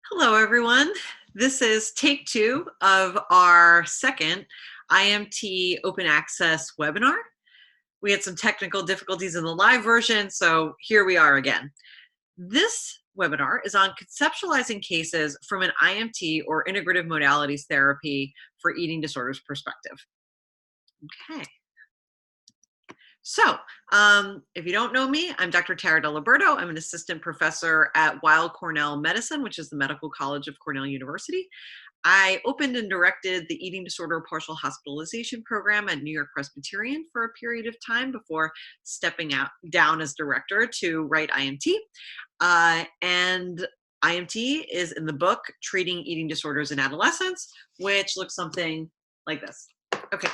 Hello, everyone. This is take 2 of our second IMT Open Access webinar. We had some technical difficulties in the live version, so here we are again. This webinar is on conceptualizing cases from an IMT or Integrative Modalities Therapy for eating disorders perspective. Okay. So, if you don't know me, I'm Dr. Tara Deliberto. I'm an assistant professor at Weill Cornell Medicine, which is the Medical College of Cornell University. I opened and directed the Eating Disorder Partial Hospitalization Program at New York Presbyterian for a period of time before stepping down as director to write IMT. And IMT is in the book Treating Eating Disorders in Adolescents, which looks something like this. Okay,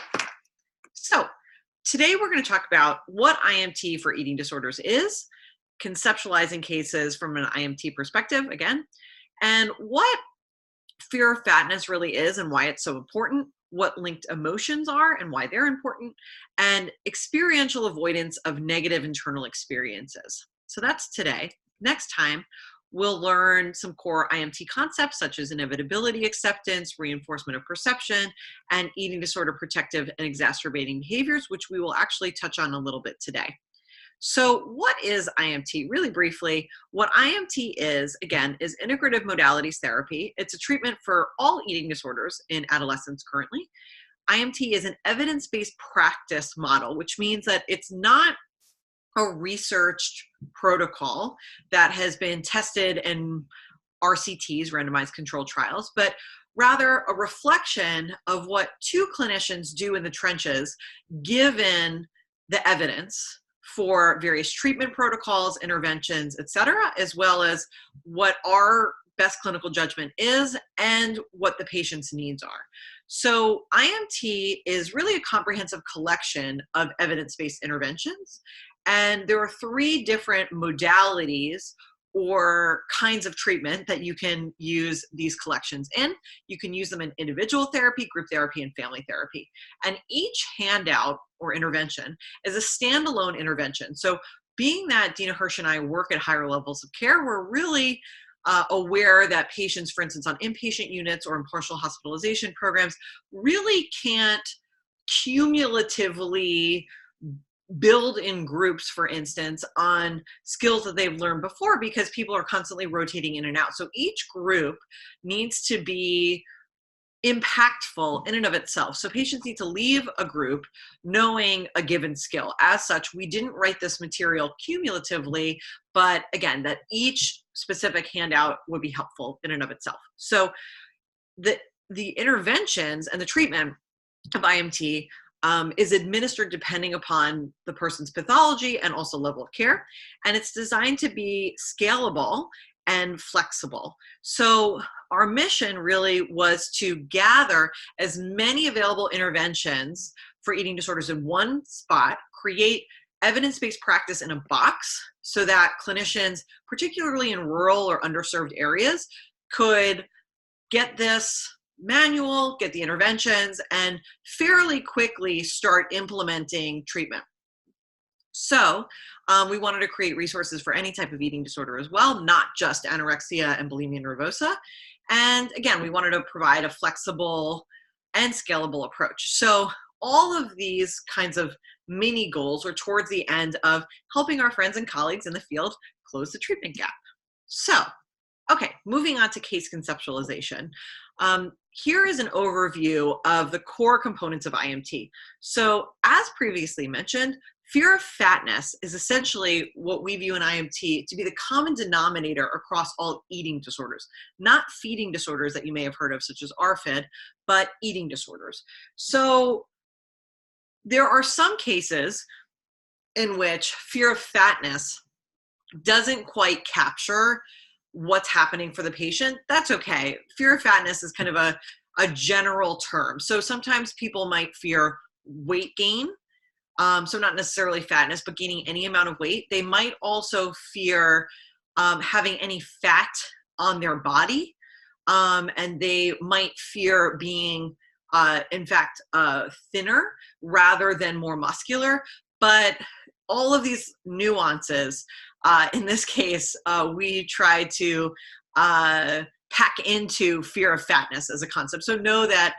so today we're going to talk about what IMT for eating disorders is, conceptualizing cases from an IMT perspective again, and what fear of fatness really is and why it's so important, what linked emotions are and why they're important, and experiential avoidance of negative internal experiences. So that's today. Next time, we'll learn some core IMT concepts such as inevitability acceptance, reinforcement of perception, and eating disorder protective and exacerbating behaviors, which we will actually touch on a little bit today. So what is IMT? Really briefly, what IMT is, again, is Integrative Modalities Therapy. It's a treatment for all eating disorders in adolescents currently. IMT is an evidence-based practice model, which means that it's not a researched protocol that has been tested in RCTs, randomized controlled trials, but rather a reflection of what two clinicians do in the trenches, given the evidence for various treatment protocols, interventions, et cetera, as well as what our best clinical judgment is and what the patient's needs are. So IMT is really a comprehensive collection of evidence-based interventions. And there are 3 different modalities or kinds of treatment that you can use these collections in. You can use them in individual therapy, group therapy, and family therapy. And each handout or intervention is a standalone intervention. So being that Dina Hirsch and I work at higher levels of care, we're really aware that patients, for instance, on inpatient units or in partial hospitalization programs, really can't cumulatively build in groups, for instance, on skills that they've learned before because people are constantly rotating in and out. So each group needs to be impactful in and of itself. So patients need to leave a group knowing a given skill. As such, we didn't write this material cumulatively, but again, that each specific handout would be helpful in and of itself. So the interventions and the treatment of IMT is administered depending upon the person's pathology and also level of care. And it's designed to be scalable and flexible. So our mission really was to gather as many available interventions for eating disorders in one spot, create evidence-based practice in a box so that clinicians, particularly in rural or underserved areas, could get this manual, get the interventions, and fairly quickly start implementing treatment. So we wanted to create resources for any type of eating disorder as well, not just anorexia and bulimia nervosa. And again, we wanted to provide a flexible and scalable approach. So all of these kinds of mini goals are towards the end of helping our friends and colleagues in the field close the treatment gap. So, okay, moving on to case conceptualization. Here is an overview of the core components of IMT. So as previously mentioned, fear of fatness is essentially what we view in IMT to be the common denominator across all eating disorders, not feeding disorders that you may have heard of, such as RFID, but eating disorders. So there are some cases in which fear of fatness doesn't quite capture what's happening for the patient. That's okay. Fear of fatness is kind of a general term. So sometimes people might fear weight gain. So not necessarily fatness, but gaining any amount of weight. They might also fear having any fat on their body. And they might fear being, in fact, thinner rather than more muscular. But all of these nuances, in this case, we try to hack into fear of fatness as a concept. So know that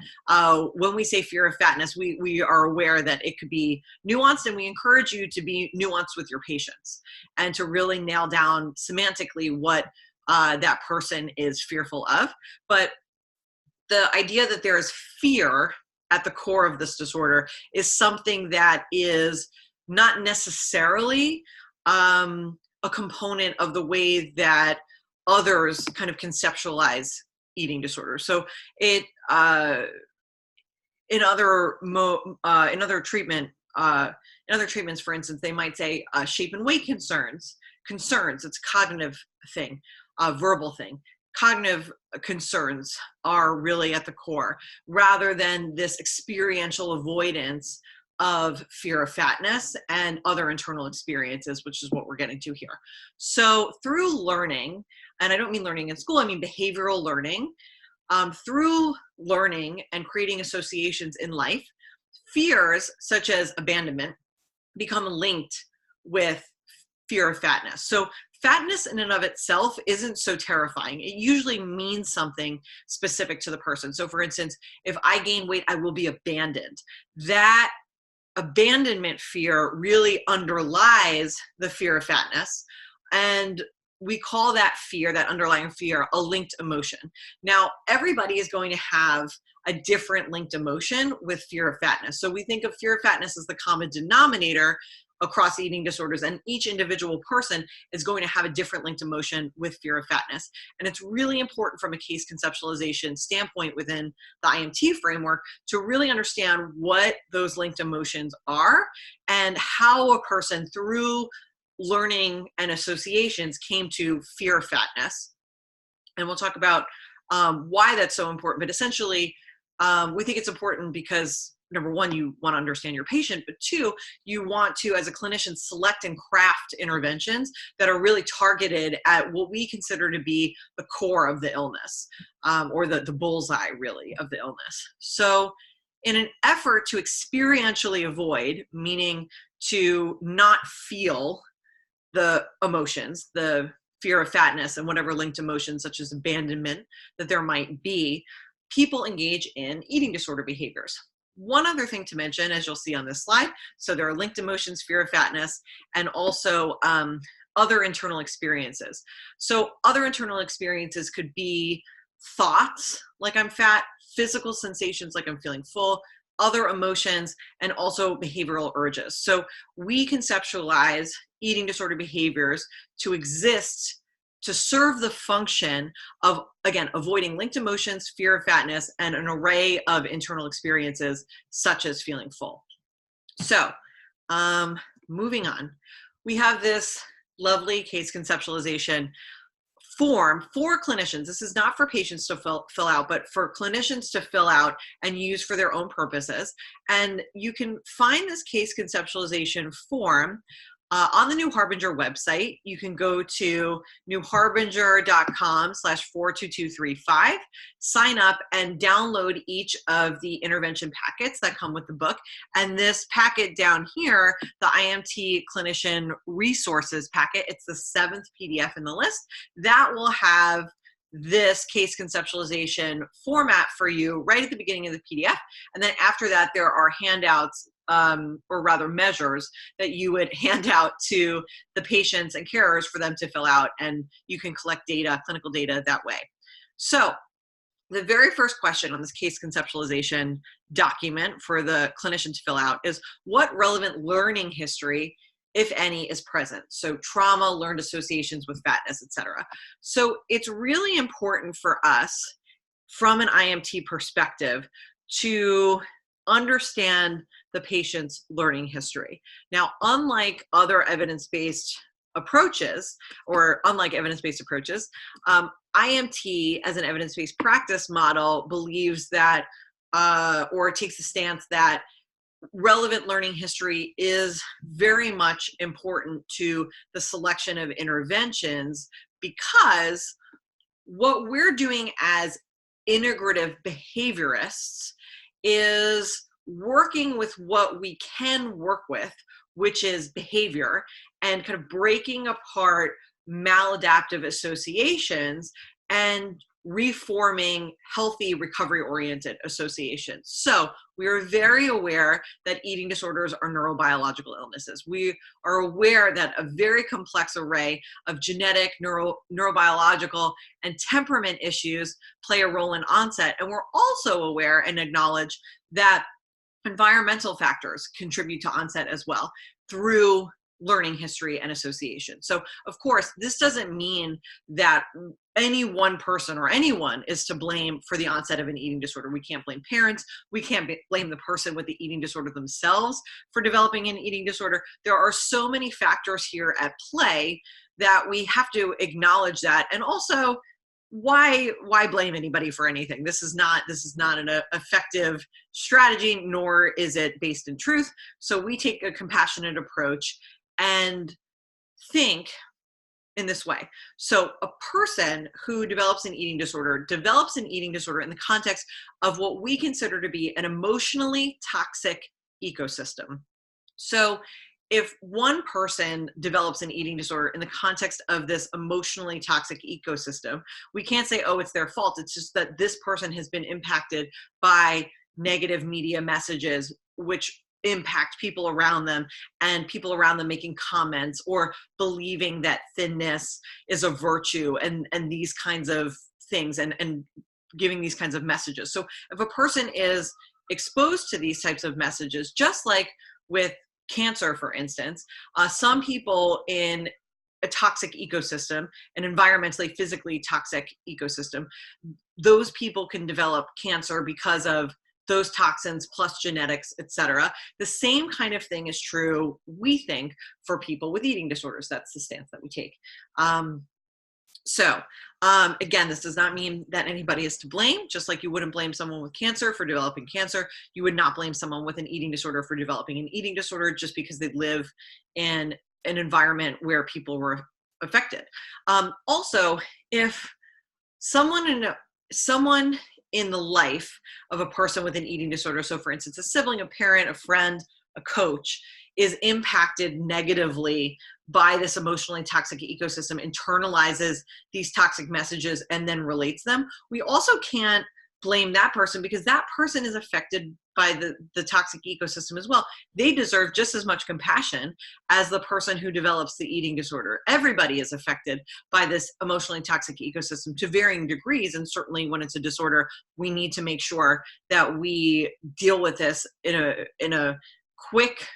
when we say fear of fatness, we are aware that it could be nuanced, and we encourage you to be nuanced with your patients and to really nail down semantically what that person is fearful of. But the idea that there is fear at the core of this disorder is something that is not necessarily a component of the way that others kind of conceptualize eating disorders. So it in other treatments, for instance, they might say shape and weight concerns. It's a cognitive thing, a verbal thing. Cognitive concerns are really at the core, rather than this experiential avoidance of fear of fatness and other internal experiences, which is what we're getting to here. So through learning, and I don't mean learning in school, I mean behavioral learning, through learning and creating associations in life, fears such as abandonment become linked with fear of fatness. So fatness in and of itself isn't so terrifying. It usually means something specific to the person. So for instance, if I gain weight, I will be abandoned. That abandonment fear really underlies the fear of fatness. And we call that fear, that underlying fear, a linked emotion. Now, everybody is going to have a different linked emotion with fear of fatness. So we think of fear of fatness as the common denominator across eating disorders, and each individual person is going to have a different linked emotion with fear of fatness. And it's really important from a case conceptualization standpoint within the IMT framework to really understand what those linked emotions are and how a person, through learning and associations, came to fear of fatness. And we'll talk about why that's so important. But essentially, we think it's important because, number one, you want to understand your patient, but two, you want to, as a clinician, select and craft interventions that are really targeted at what we consider to be the core of the illness, or the bullseye, really, of the illness. So in an effort to experientially avoid, meaning to not feel the emotions, the fear of fatness and whatever linked emotions such as abandonment that there might be, people engage in eating disorder behaviors. One other thing to mention, as you'll see on this slide, so there are linked emotions, fear of fatness, and also other internal experiences. So other internal experiences could be thoughts like I'm fat, physical sensations like I'm feeling full, other emotions, and also behavioral urges. So we conceptualize eating disorder behaviors to exist to serve the function of, again, avoiding linked emotions, fear of fatness, and an array of internal experiences such as feeling full. So moving on, we have this lovely case conceptualization form for clinicians. This is not for patients to fill out, but for clinicians to fill out and use for their own purposes. And you can find this case conceptualization form on the New Harbinger website. You can go to newharbinger.com/42235, sign up and download each of the intervention packets that come with the book. And this packet down here, the IMT Clinician Resources packet, it's the 7th PDF in the list, that will have this case conceptualization format for you right at the beginning of the PDF. And then after that, there are handouts, or rather measures, that you would hand out to the patients and carers for them to fill out, and you can collect data, clinical data, that way. So the very first question on this case conceptualization document for the clinician to fill out is, what relevant learning history, if any, is present? So trauma, learned associations with fatness, etc. So it's really important for us from an IMT perspective to understand the patient's learning history. Now, unlike evidence-based approaches, IMT as an evidence-based practice model believes that, or takes the stance that, relevant learning history is very much important to the selection of interventions, because what we're doing as integrative behaviorists is working with what we can work with, which is behavior, and kind of breaking apart maladaptive associations and reforming healthy recovery-oriented associations. So we are very aware that eating disorders are neurobiological illnesses. We are aware that a very complex array of genetic, neurobiological, and temperament issues play a role in onset. And we're also aware and acknowledge that environmental factors contribute to onset as well through learning history and association. So of course, this doesn't mean that any one person or anyone is to blame for the onset of an eating disorder. We can't blame parents. We can't blame the person with the eating disorder themselves for developing an eating disorder. There are so many factors here at play that we have to acknowledge that. And also, why blame anybody for anything? This is not an effective strategy, nor is it based in truth. So we take a compassionate approach and think in this way. So a person who develops an eating disorder in the context of what we consider to be an emotionally toxic ecosystem. So if one person develops an eating disorder in the context of this emotionally toxic ecosystem, we can't say, oh, it's their fault. It's just that this person has been impacted by negative media messages, which impact people around them, and people around them making comments or believing that thinness is a virtue and these kinds of things and giving these kinds of messages. So if a person is exposed to these types of messages, just like with cancer, for instance, some people in a toxic ecosystem, an environmentally, physically toxic ecosystem, those people can develop cancer because of those toxins plus genetics, etc. The same kind of thing is true, we think, for people with eating disorders. That's the stance that we take. Again, this does not mean that anybody is to blame. Just like you wouldn't blame someone with cancer for developing cancer, you would not blame someone with an eating disorder for developing an eating disorder just because they live in an environment where people were affected. Also, if someone in the life of a person with an eating disorder, so for instance, a sibling, a parent, a friend, a coach, is impacted negatively by this emotionally toxic ecosystem, internalizes these toxic messages, and then relates them, we also can't blame that person because that person is affected by the toxic ecosystem as well. They deserve just as much compassion as the person who develops the eating disorder. Everybody is affected by this emotionally toxic ecosystem to varying degrees, and certainly when it's a disorder, we need to make sure that we deal with this in a quick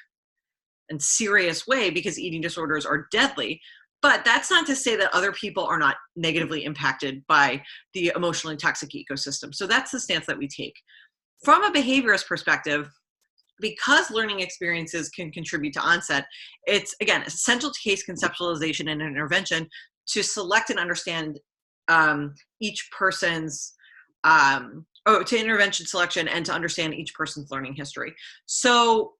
and serious way because eating disorders are deadly. But that's not to say that other people are not negatively impacted by the emotionally toxic ecosystem. So that's the stance that we take. From a behaviorist perspective, because learning experiences can contribute to onset, it's, again, essential to case conceptualization and intervention to select and understand each person's, to intervention selection and to understand each person's learning history. So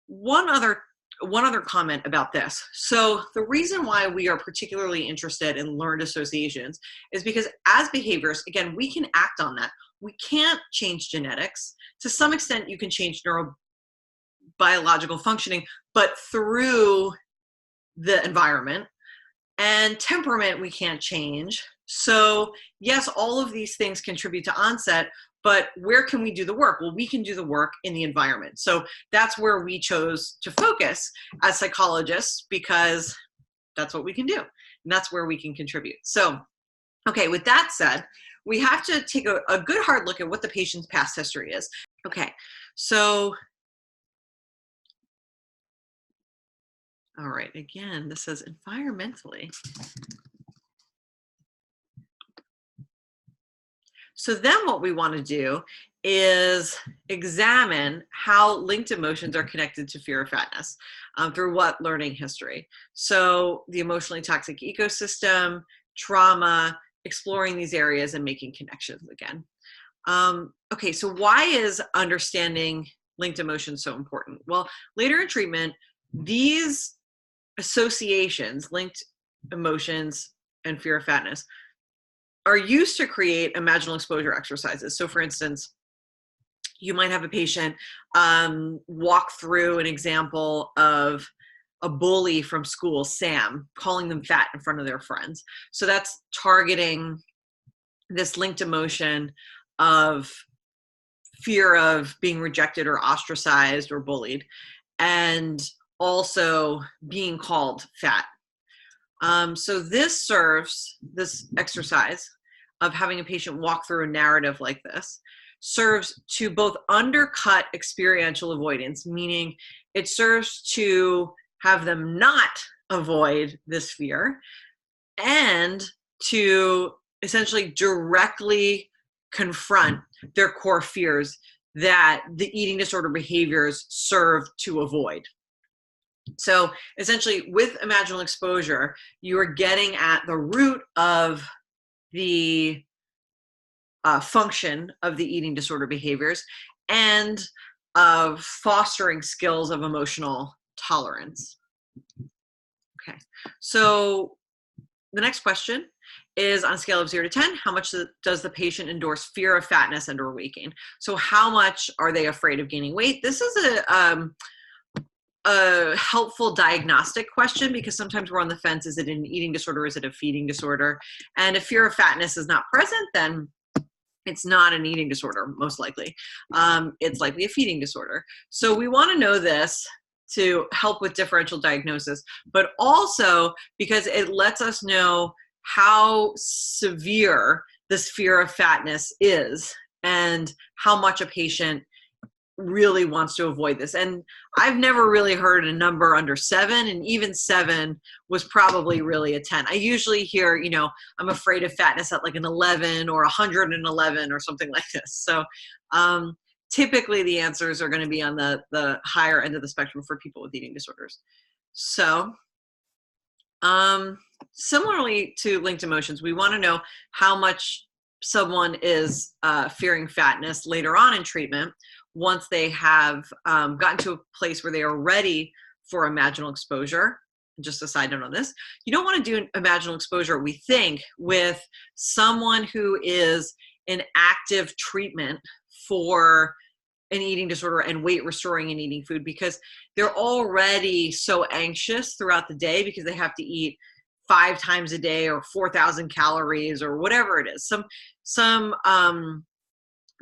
one other comment about this. So the reason why we are particularly interested in learned associations is because as behaviorists, again, we can act on that. We can't change genetics. To some extent, you can change neurobiological functioning, but through the environment. And temperament, we can't change. So yes, all of these things contribute to onset, but where can we do the work? Well, we can do the work in the environment. So that's where we chose to focus as psychologists because that's what we can do. And that's where we can contribute. So, okay, with that said, we have to take a good hard look at what the patient's past history is. Okay, so, all right, again, this says environmentally. So then what we want to do is examine how linked emotions are connected to fear of fatness through what learning history. So the emotionally toxic ecosystem, trauma, exploring these areas and making connections again. Okay, so why is understanding linked emotions so important? Well, later in treatment, these associations, linked emotions and fear of fatness, are used to create imaginal exposure exercises. So for instance, you might have a patient walk through an example of a bully from school, Sam, calling them fat in front of their friends. So that's targeting this linked emotion of fear of being rejected or ostracized or bullied, and also being called fat. So this exercise of having a patient walk through a narrative like this serves to both undercut experiential avoidance, meaning it serves to have them not avoid this fear, and to essentially directly confront their core fears that the eating disorder behaviors serve to avoid. So essentially, with imaginal exposure, you are getting at the root of the function of the eating disorder behaviors and of fostering skills of emotional tolerance. Okay, so the next question is, on a scale of 0 to 10, how much does the patient endorse fear of fatness and or weight gain? So how much are they afraid of gaining weight? This is a helpful diagnostic question, because sometimes we're on the fence. Is it an eating disorder? Is it a feeding disorder? And if fear of fatness is not present, then it's not an eating disorder, most likely. It's likely a feeding disorder. So we want to know this to help with differential diagnosis, but also because it lets us know how severe this fear of fatness is and how much a patient really wants to avoid this. And I've never really heard a number under 7, and even 7 was probably really a 10. I usually hear, I'm afraid of fatness at like an 11 or 111 or something like this. So typically the answers are going to be on the higher end of the spectrum for people with eating disorders. So similarly to linked emotions, we want to know how much someone is fearing fatness later on in treatment, once they have gotten to a place where they are ready for imaginal exposure. Just a side note on this, you don't want to do imaginal exposure, we think, with someone who is in active treatment for an eating disorder and weight restoring and eating food, because they're already so anxious throughout the day because they have to eat 5 times a day or 4,000 calories or whatever it is. Some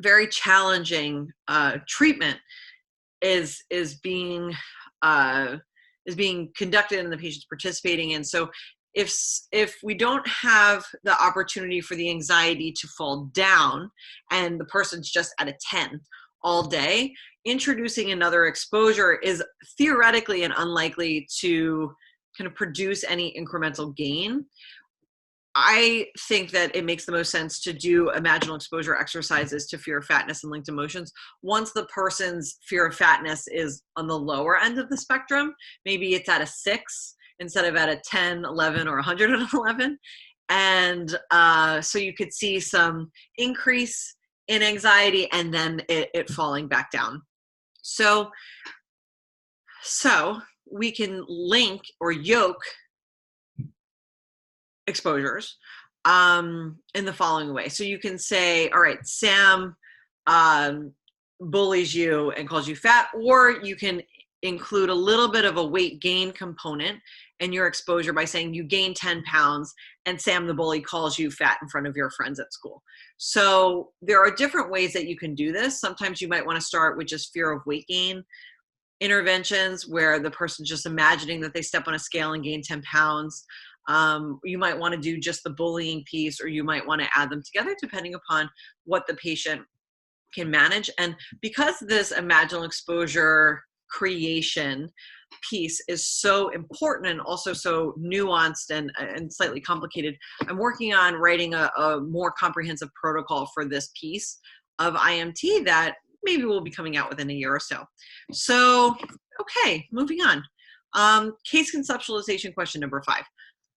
very challenging treatment is being conducted and the patient's participating in. So if we don't have the opportunity for the anxiety to fall down and the person's just at a 10 all day, introducing another exposure is theoretically and unlikely to kind of produce any incremental gain. I think that it makes the most sense to do imaginal exposure exercises to fear of fatness and linked emotions once the person's fear of fatness is on the lower end of the spectrum. Maybe it's at a 6 instead of at a 10, 11, or 111. And so you could see some increase in anxiety and then it falling back down. So we can link or yoke exposures in the following way. So you can say, all right, Sam bullies you and calls you fat, or you can include a little bit of a weight gain component in your exposure by saying you gain 10 pounds and Sam the bully calls you fat in front of your friends at school. So there are different ways that you can do this. Sometimes you might want to start with just fear of weight gain interventions where the person's just imagining that they step on a scale and gain 10 pounds. You might want to do just the bullying piece, or you might want to add them together depending upon what the patient can manage. And because this imaginal exposure creation piece is so important and also so nuanced and slightly complicated, I'm working on writing a more comprehensive protocol for this piece of IMT that maybe we'll be coming out within a year or so. So, okay, moving on. Case conceptualization question number 5.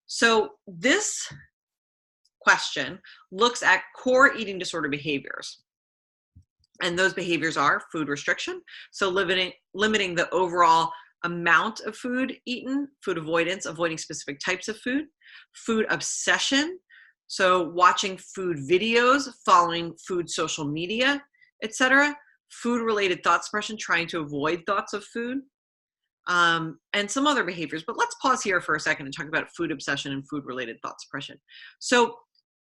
So this question looks at core eating disorder behaviors. And those behaviors are food restriction, so limiting the overall amount of food eaten, food avoidance, avoiding specific types of food obsession, so watching food videos, following food social media, etc., food-related thought suppression, trying to avoid thoughts of food, and some other behaviors. But let's pause here for a second and talk about food obsession and food-related thought suppression. So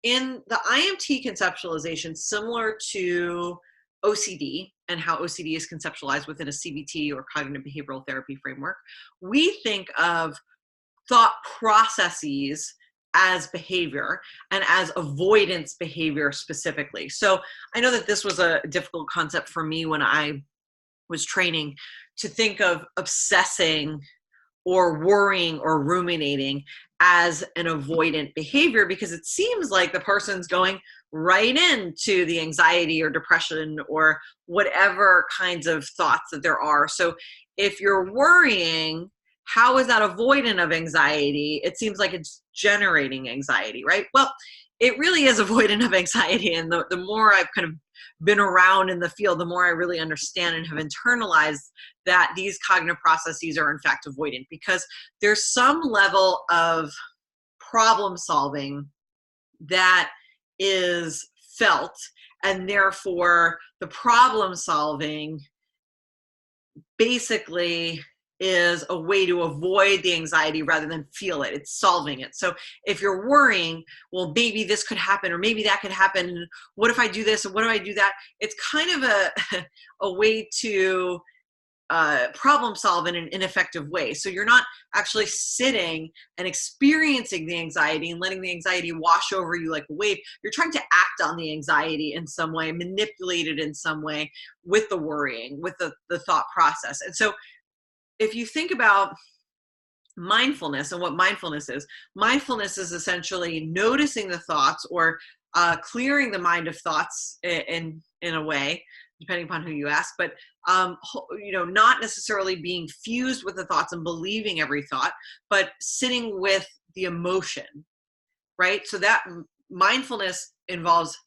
in the IMT conceptualization, similar to OCD and how OCD is conceptualized within a CBT or cognitive behavioral therapy framework, we think of thought processes as behavior and as avoidance behavior specifically. So I know that this was a difficult concept for me when I was training, to think of obsessing or worrying or ruminating as an avoidant behavior, because it seems like the person's going right into the anxiety or depression or whatever kinds of thoughts that there are. So if you're worrying, how is that avoidant of anxiety? It seems like it's generating anxiety, right? Well, it really is avoidant of anxiety. And the more I've kind of been around in the field, the more I really understand and have internalized that these cognitive processes are in fact avoidant, because there's some level of problem solving that is felt, and therefore the problem solving basically is a way to avoid the anxiety rather than feel it. It's solving it. So if you're worrying, well, maybe this could happen, or maybe that could happen. What if I do this? Or what if I do that? It's kind of a way to problem solve in an ineffective way. So you're not actually sitting and experiencing the anxiety and letting the anxiety wash over you like a wave. You're trying to act on the anxiety in some way, manipulate it in some way with the worrying, with the thought process. And so if you think about mindfulness and what mindfulness is essentially noticing the thoughts, or clearing the mind of thoughts in a way, depending upon who you ask, but not necessarily being fused with the thoughts and believing every thought, but sitting with the emotion, right? So that mindfulness involves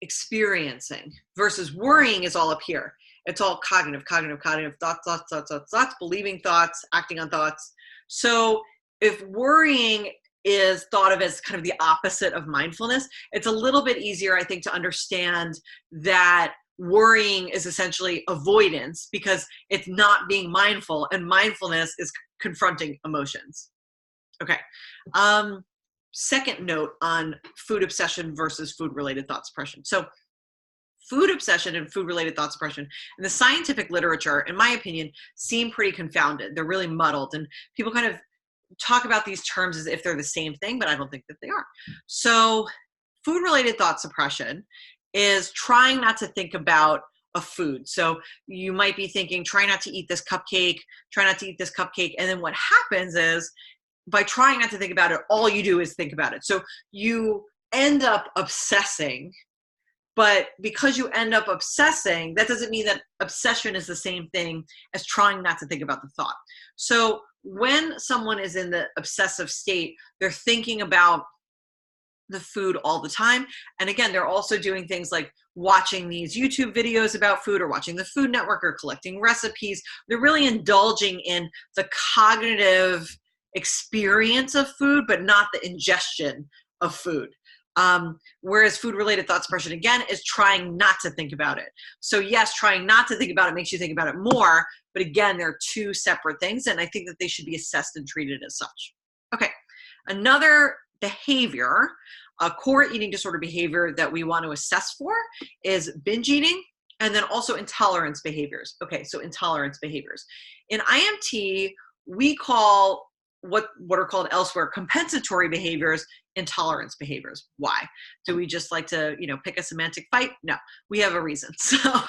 experiencing, versus worrying is all up here. It's all cognitive, thoughts, believing thoughts, acting on thoughts. So if worrying is thought of as kind of the opposite of mindfulness, it's a little bit easier, I think, to understand that worrying is essentially avoidance, because it's not being mindful, and mindfulness is confronting emotions. Okay. Second note on food obsession versus food-related thought suppression. So food obsession and food-related thought suppression in the scientific literature, in my opinion, seem pretty confounded. They're really muddled, and people kind of talk about these terms as if they're the same thing, but I don't think that they are. So food-related thought suppression is trying not to think about a food. So you might be thinking, try not to eat this cupcake, and then what happens is, by trying not to think about it, all you do is think about it. So you end up obsessing. But because you end up obsessing, that doesn't mean that obsession is the same thing as trying not to think about the thought. So when someone is in the obsessive state, they're thinking about the food all the time. And again, they're also doing things like watching these YouTube videos about food, or watching the Food Network, or collecting recipes. They're really indulging in the cognitive experience of food, but not the ingestion of food. Whereas food-related thought suppression, again, is trying not to think about it. So yes, trying not to think about it makes you think about it more, but again, they're two separate things, and I think that they should be assessed and treated as such. Okay, another behavior, a core eating disorder behavior that we want to assess for, is binge eating, and then also intolerance behaviors. Okay, so intolerance behaviors. In IMT, we call what are called elsewhere compensatory behaviors intolerance behaviors. Why? Do we just like to, pick a semantic fight? No, we have a reason. So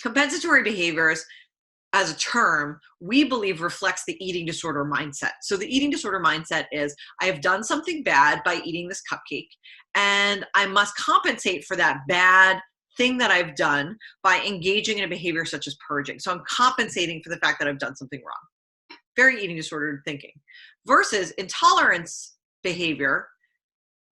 compensatory behaviors, as a term, we believe reflects the eating disorder mindset. So the eating disorder mindset is, I have done something bad by eating this cupcake, and I must compensate for that bad thing that I've done by engaging in a behavior such as purging. So I'm compensating for the fact that I've done something wrong. Very eating disordered thinking. Versus intolerance behavior,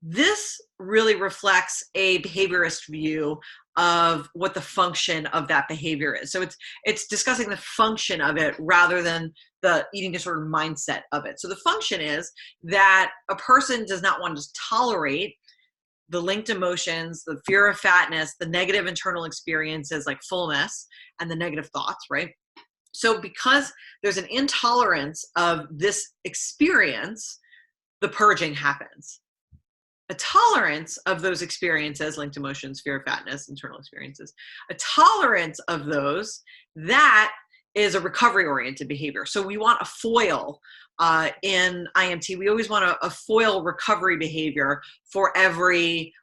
this really reflects a behaviorist view of what the function of that behavior is. So it's discussing the function of it rather than the eating disorder mindset of it. So the function is that a person does not want to tolerate the linked emotions, the fear of fatness, the negative internal experiences like fullness, and the negative thoughts, right? So because there's an intolerance of this experience, the purging happens. a tolerance of those experiences, linked emotions, fear of fatness, internal experiences, a tolerance of those, that is a recovery-oriented behavior. So we want a foil in IMT. We always want a foil recovery behavior for every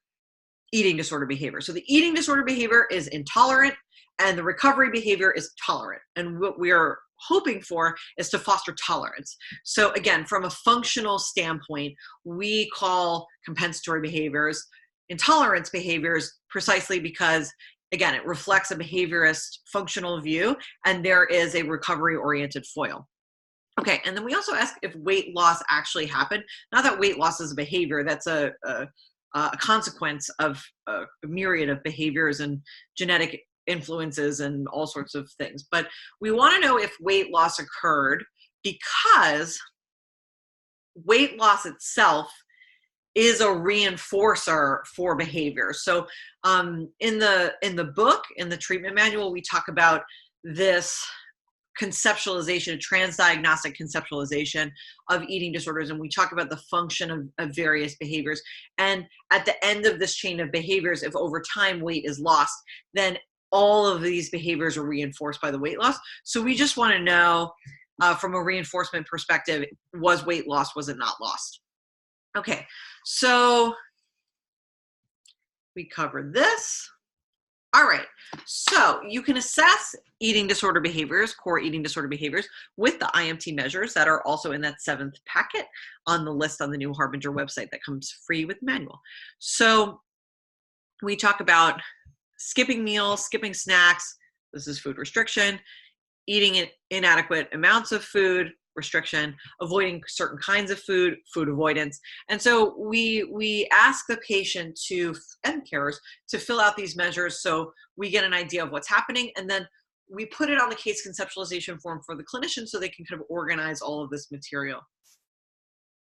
eating disorder behavior. So the eating disorder behavior is intolerant, and the recovery behavior is tolerant. And what we are hoping for is to foster tolerance. So again, from a functional standpoint, we call compensatory behaviors intolerance behaviors precisely because, again, it reflects a behaviorist functional view, and there is a recovery-oriented foil. Okay, and then we also ask if weight loss actually happened. Not that weight loss is a behavior, that's a consequence of a myriad of behaviors and genetic influences and all sorts of things. But we want to know if weight loss occurred because weight loss itself is a reinforcer for behavior. So in the book, in the treatment manual, we talk about this conceptualization, transdiagnostic conceptualization of eating disorders, and we talk about the function of various behaviors. And at the end of this chain of behaviors, if over time weight is lost, then all of these behaviors are reinforced by the weight loss. So we just want to know from a reinforcement perspective, was weight lost, was it not lost? Okay, so we covered this. All right, so you can assess eating disorder behaviors, core eating disorder behaviors, with the IMT measures that are also in that 7th packet on the list on the new Harbinger website that comes free with the manual. So we talk about skipping meals, skipping snacks, this is food restriction, eating inadequate amounts of food, restriction, avoiding certain kinds of food, food avoidance. And so we ask the patient and carers to fill out these measures so we get an idea of what's happening, and then we put it on the case conceptualization form for the clinician so they can kind of organize all of this material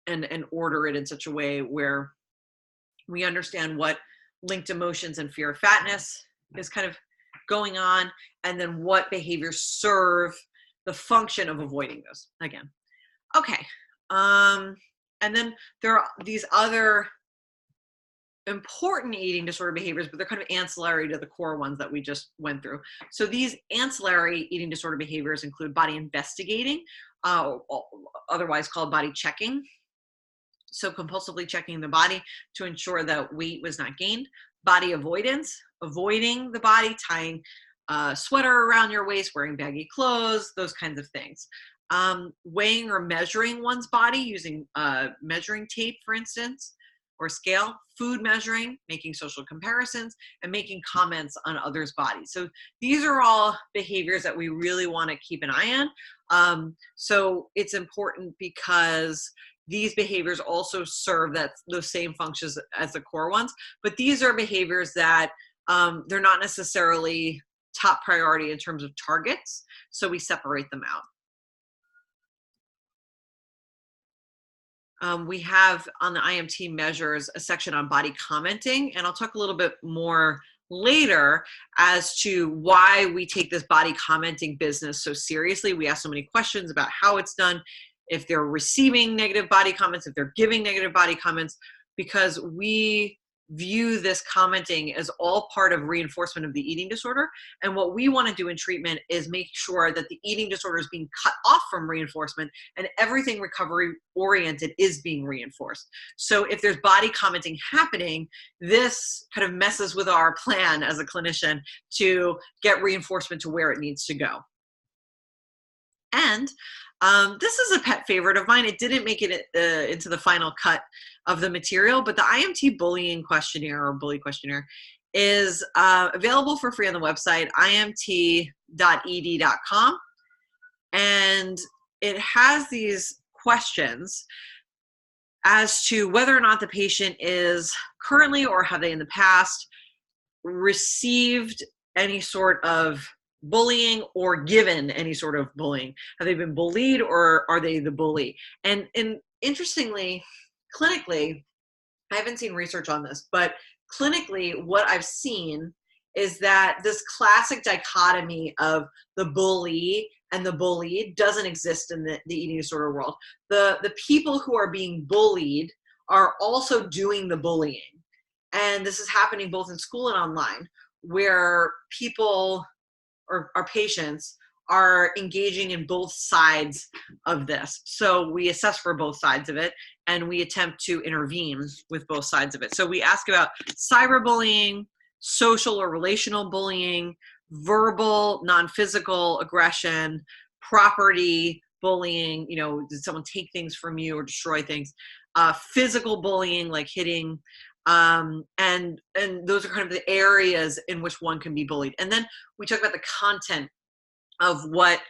and order it in such a way where we understand what linked emotions and fear of fatness is kind of going on, and then what behaviors serve the function of avoiding those again. Okay, and then there are these other important eating disorder behaviors, but they're kind of ancillary to the core ones that we just went through. So these ancillary eating disorder behaviors include body investigating, otherwise called body checking. So compulsively checking the body to ensure that weight was not gained. Body avoidance, avoiding the body, tying a sweater around your waist, wearing baggy clothes, those kinds of things. Weighing or measuring one's body using measuring tape, for instance, or scale. Food measuring, making social comparisons, and making comments on others' bodies. So these are all behaviors that we really want to keep an eye on. So it's important because these behaviors also serve those same functions as the core ones, but these are behaviors that they're not necessarily top priority in terms of targets, so we separate them out. We have on the IMT measures a section on body commenting, and I'll talk a little bit more later as to why we take this body commenting business so seriously. We ask so many questions about how it's done, if they're receiving negative body comments, if they're giving negative body comments, because we view this commenting as all part of reinforcement of the eating disorder. And what we want to do in treatment is make sure that the eating disorder is being cut off from reinforcement and everything recovery oriented is being reinforced. So if there's body commenting happening, this kind of messes with our plan as a clinician to get reinforcement to where it needs to go. And this is a pet favorite of mine. It didn't make it into the final cut of the material, but the IMT bullying questionnaire or bully questionnaire is available for free on the website, imt.ed.com. And it has these questions as to whether or not the patient is currently or have they in the past received any sort of bullying or given any sort of bullying. Have they been bullied or are they the bully? And interestingly, clinically, I haven't seen research on this, but clinically what I've seen is that this classic dichotomy of the bully and the bullied doesn't exist in the eating disorder world. The people who are being bullied are also doing the bullying. And this is happening both in school and online, where people or our patients are engaging in both sides of this. So we assess for both sides of it, and we attempt to intervene with both sides of it. So we ask about cyberbullying, social or relational bullying, verbal, non-physical aggression, property bullying, you know, did someone take things from you or destroy things, physical bullying like hitting, and those are kind of the areas in which one can be bullied. And then we talk about the content of what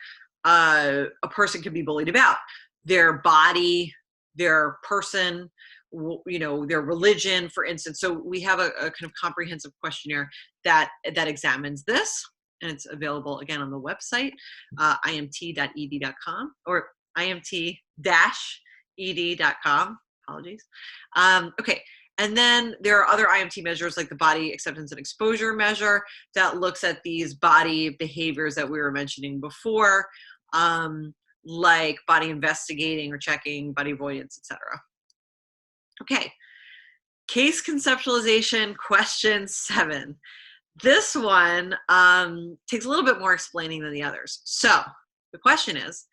a person can be bullied about: their body, their person, you know, their religion, for instance. So we have a kind of comprehensive questionnaire that examines this, and it's available again on the website, imt.ed.com or imt-ed.com. Apologies. Okay. And then there are other IMT measures like the body acceptance and exposure measure that looks at these body behaviors that we were mentioning before, like body investigating or checking, body avoidance, etc. Okay, case conceptualization question 7. This one takes a little bit more explaining than the others. So the question is,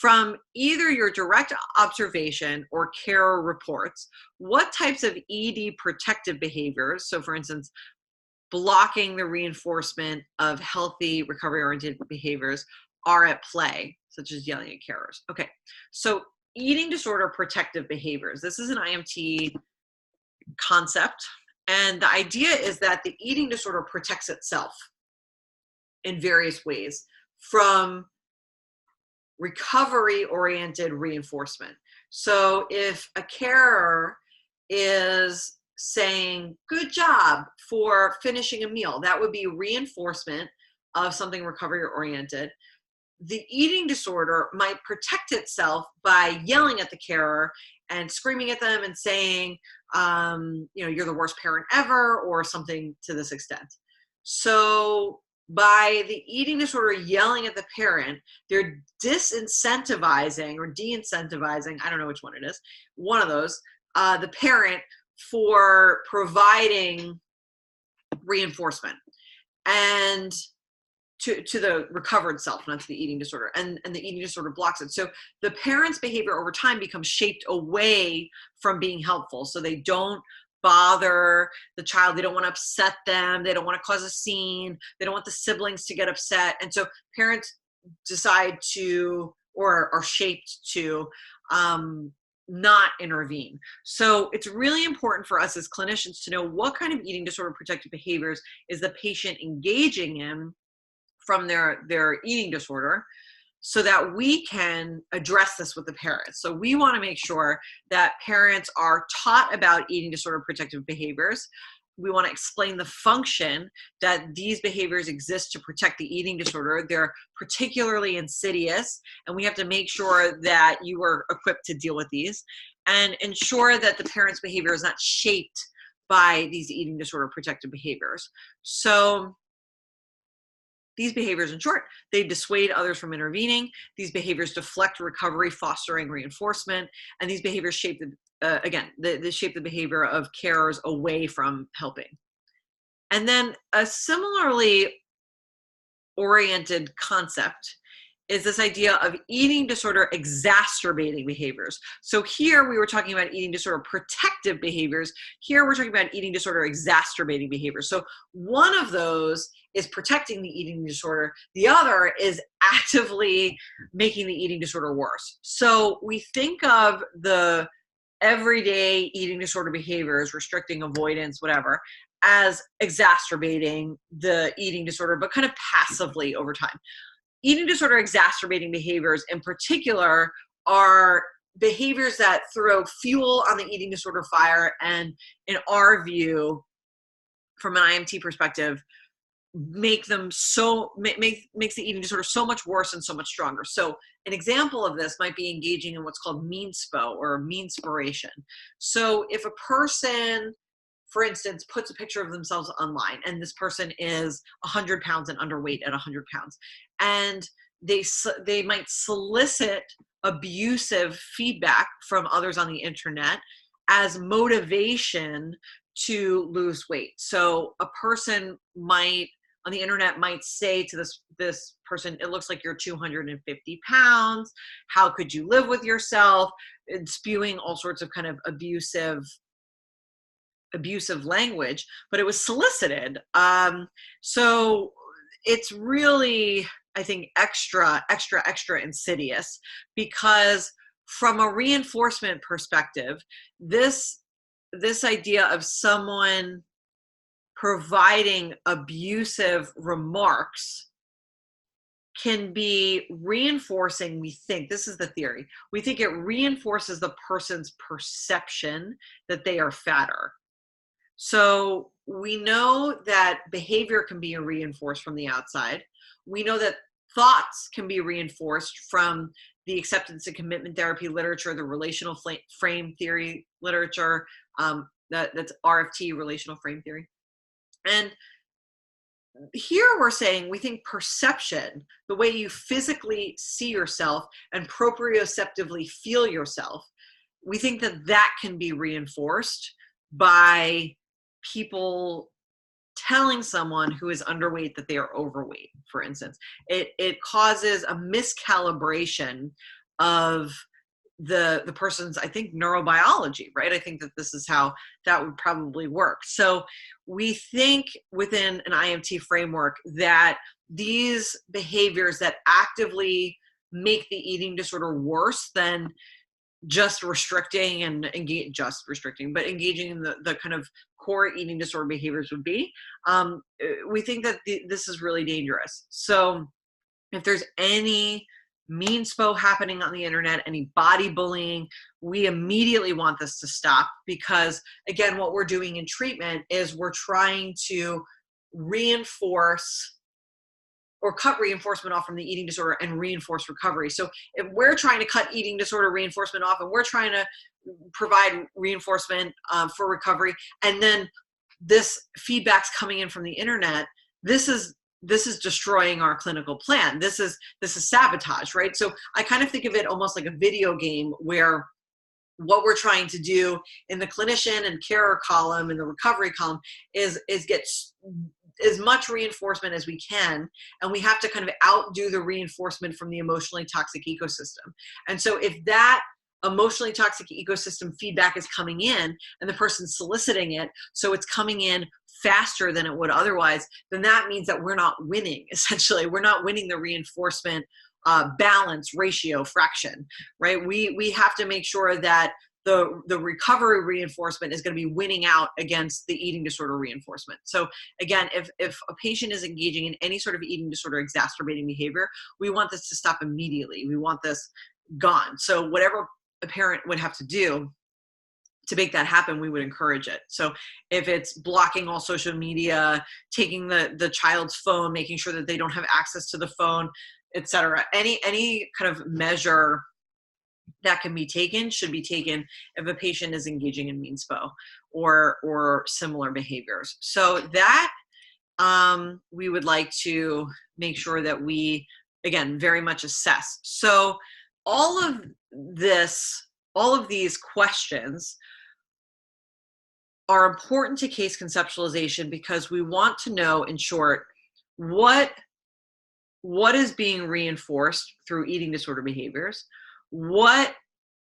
from either your direct observation or care reports, what types of ED protective behaviors, so for instance, blocking the reinforcement of healthy recovery-oriented behaviors, are at play, such as yelling at carers? Okay, so eating disorder protective behaviors. This is an IMT concept, and the idea is that the eating disorder protects itself in various ways from recovery-oriented reinforcement. So if a carer is saying, good job for finishing a meal, that would be reinforcement of something recovery-oriented. The eating disorder might protect itself by yelling at the carer and screaming at them and saying, you know, you're the worst parent ever, or something to this extent. So by the eating disorder yelling at the parent, they're disincentivizing or de-incentivizing, I don't know which one it is, one of those, the parent for providing reinforcement and to the recovered self, not to the eating disorder, and the eating disorder blocks it. So the parent's behavior over time becomes shaped away from being helpful. So they don't bother the child, they don't want to upset them, they don't want to cause a scene, they don't want the siblings to get upset. And so parents decide to, or are shaped to, not intervene. So it's really important for us as clinicians to know what kind of eating disorder protective behaviors is the patient engaging in from their eating disorder, so that we can address this with the parents. So we want to make sure that parents are taught about eating disorder protective behaviors. We want to explain the function that these behaviors exist to protect the eating disorder. They're particularly insidious, and we have to make sure that you are equipped to deal with these and ensure that the parent's behavior is not shaped by these eating disorder protective behaviors. So these behaviors, in short, they dissuade others from intervening. These behaviors deflect recovery, fostering reinforcement. And these behaviors shape they shape the behavior of carers away from helping. And then a similarly oriented concept is this idea of eating disorder exacerbating behaviors. So here we were talking about eating disorder protective behaviors. Here we're talking about eating disorder exacerbating behaviors. So one of those is protecting the eating disorder. The other is actively making the eating disorder worse. So we think of the everyday eating disorder behaviors, restricting, avoidance, whatever, as exacerbating the eating disorder, but kind of passively over time. Eating disorder exacerbating behaviors in particular are behaviors that throw fuel on the eating disorder fire, and in our view, from an IMT perspective, makes the eating disorder so much worse and so much stronger. So an example of this might be engaging in what's called meanspo or meanspiration. So if a person, for instance, puts a picture of themselves online, and this person is 100 pounds and underweight at 100 pounds, and they might solicit abusive feedback from others on the internet as motivation to lose weight. So a person might, on the internet, might say to this person, it looks like you're 250 pounds. How could you live with yourself? And spewing all sorts of kind of abusive language, but it was solicited. So it's really, I think, extra insidious, because from a reinforcement perspective, this idea of someone providing abusive remarks can be reinforcing. We think, this is the theory, we think it reinforces the person's perception that they are fatter. So we know that behavior can be reinforced from the outside. We know that thoughts can be reinforced from the acceptance and commitment therapy literature, the relational frame theory literature, that's RFT, relational frame theory. And here we're saying we think perception, the way you physically see yourself and proprioceptively feel yourself, we think that that can be reinforced by people telling someone who is underweight that they are overweight, for instance. It causes a miscalibration of the person's, I think, neurobiology, right? I think that this is how that would probably work. So we think within an IMT framework that these behaviors that actively make the eating disorder worse than just restricting and but engaging in the kind of core eating disorder behaviors would be, we think that this is really dangerous. So if there's any mean spo happening on the internet, any body bullying, we immediately want this to stop, because again, what we're doing in treatment is we're trying to reinforce or cut reinforcement off from the eating disorder and reinforce recovery. So if we're trying to cut eating disorder reinforcement off and we're trying to provide reinforcement for recovery, and then this feedback's coming in from the internet, this is destroying our clinical plan. This is sabotage, right? So I kind of think of it almost like a video game, where what we're trying to do in the clinician and carer column and the recovery column is get as much reinforcement as we can, and we have to kind of outdo the reinforcement from the emotionally toxic ecosystem. And so if that emotionally toxic ecosystem feedback is coming in and the person's soliciting it, so it's coming in faster than it would otherwise, then that means that we're not winning. Essentially, we're not winning the reinforcement balance ratio fraction, right? We have to make sure that the recovery reinforcement is going to be winning out against the eating disorder reinforcement. So again, if a patient is engaging in any sort of eating disorder exacerbating behavior, we want this to stop immediately. We want this gone. So whatever a parent would have to do to make that happen, we would encourage it. So if it's blocking all social media, taking the child's phone, making sure that they don't have access to the phone, etc., any kind of measure that can be taken should be taken if a patient is engaging in mean spo or similar behaviors. So that we would like to make sure that we, again, very much assess. So all of these questions are important to case conceptualization, because we want to know, in short, what is being reinforced through eating disorder behaviors, what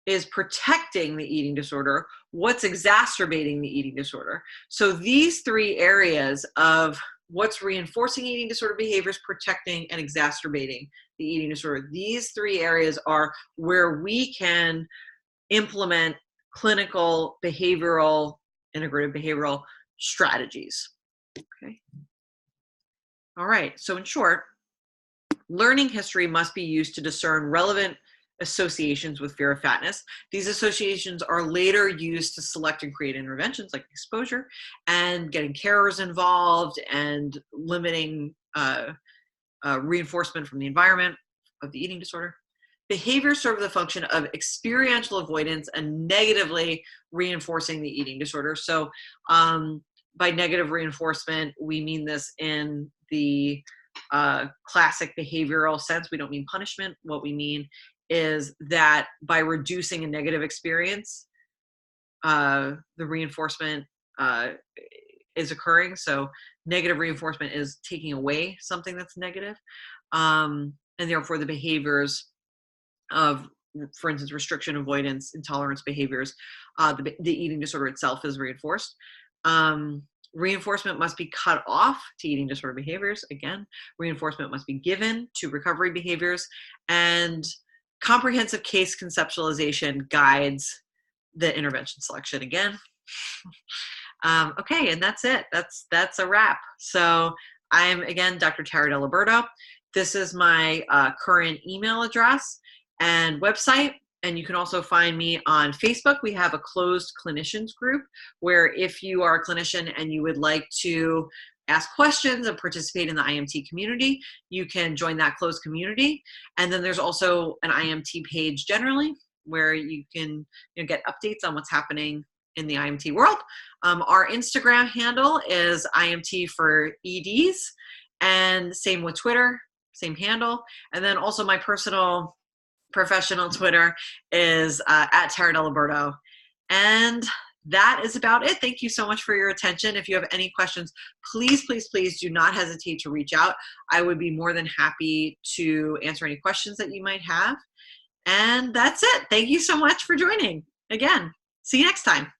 is protecting the eating disorder, what's exacerbating the eating disorder. So these three areas of what's reinforcing eating disorder behaviors, protecting, and exacerbating the eating disorder, these three areas are where we can implement clinical, behavioral, integrative behavioral strategies. Okay. All right. So in short, learning history must be used to discern relevant associations with fear of fatness. These associations are later used to select and create interventions like exposure and getting carers involved and limiting reinforcement from the environment of the eating disorder. Behaviors serve the function of experiential avoidance and negatively reinforcing the eating disorder. So by negative reinforcement, we mean this in the classic behavioral sense. We don't mean punishment. What we mean is that by reducing a negative experience, the reinforcement is occurring. So negative reinforcement is taking away something that's negative. And therefore the behaviors of, for instance, restriction, avoidance, intolerance behaviors, the eating disorder itself is reinforced. Reinforcement must be cut off to eating disorder behaviors. Again, reinforcement must be given to recovery behaviors, and comprehensive case conceptualization guides the intervention selection. Again, okay, and that's it. That's a wrap. So I'm, again, Dr. Tara Deliberto. This is my current email address and website. And you can also find me on Facebook. We have a closed clinicians group where if you are a clinician and you would like to ask questions and participate in the IMT community, you can join that closed community. And then there's also an IMT page generally where you can get updates on what's happening in the IMT world. Our Instagram handle is IMT for EDs, and same with Twitter, same handle. And then also my personal professional Twitter is at Tara Deliberto. And that is about it. Thank you so much for your attention. If you have any questions, please, please, please do not hesitate to reach out. I would be more than happy to answer any questions that you might have. And that's it. Thank you so much for joining. Again, see you next time.